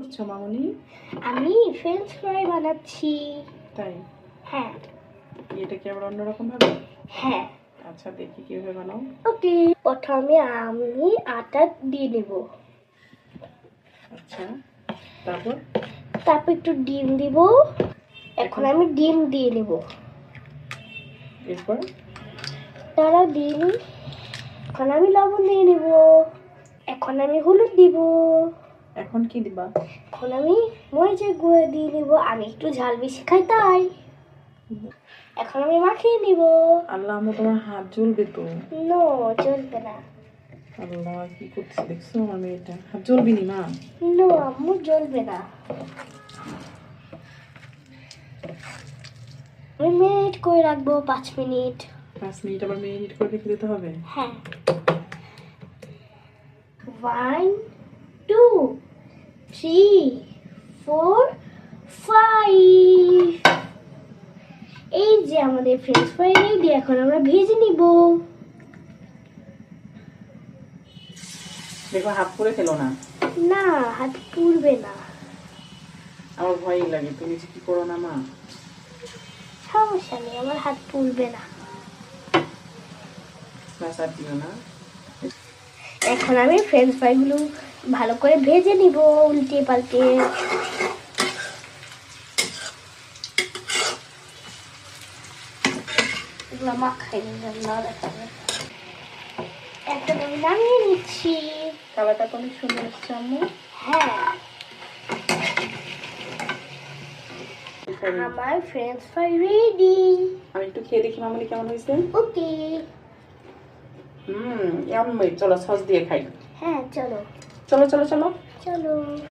করছো মামনি? আমি French fry বানাচ্ছি। তাই? হ্যাঁ। এটা কি আবার অন্যরকম ভাবে? হ্যাঁ। আচ্ছা দেখি কিভাবে বানাও। ওকে, প্রথমে আমি আটা দিয়ে নেব। আচ্ছা, তারপর একটু ডিম দিব। এখন আমি ডিম দিয়ে নেব। এরপর তারা ডিম। এখন আমি লবণ দিয়ে নেব। এখন আমি হলুদ দিব। এখন কি দিবা? এখন আমি মরিচের গুঁড়ো দিয়ে নেব, আমি একটু ঝাল বেশি খাই তাই। এখন আমি মাখিয়ে নিব। আল্লাহ আম্মু, তোমার হাত জ্বলবে তো। নো, চলবে না। আল্লাহ, কি করছে দেখছো আমার মেয়েটা? হাত জ্বলবি নি মা? নো আম্মু, জ্বলবে না। আমি মেরিনেট করে রাখবো 5 মিনিট। 5 মিনিট আবার মেরিনেট করে রেখে দিতে হবে? হ্যাঁ। 1 2 3 4 5। এই যে আমাদের ফ্রেঞ্চ ফ্রাই রেডি, এখন আমরা ভেজে নিব। দেখো হাত পুড়ে ফেলো না। না, হাত পুড়বে না। আমার ভয়ই লাগে, তুমি যে কি করো না মা। সমস্যা নেই, আমার হাত পুড়বে না। ব্যাস, আর দিও না। এখন আমি ফ্রেঞ্চ ফ্রাইগুলো ভালো করে ভেজে নিব, উল্টে পাল্টে। এগুলো মাখাই নিলাম না দেখাবে। এখন আমি নামিয়ে নিচ্ছি। কালারটা তো অনেক সুন্দর এসেছে আম্মু। হ্যাঁ, আমার ফ্রেঞ্চ ফ্রাই রেডি। আমি একটু খেয়ে দেখি মামনি কেমন হয়েছে। ওকে। ইয়াম্মি, চলো সস দিয়ে খাই। হ্যাঁ, চলো চলো চলো চলো। চলো।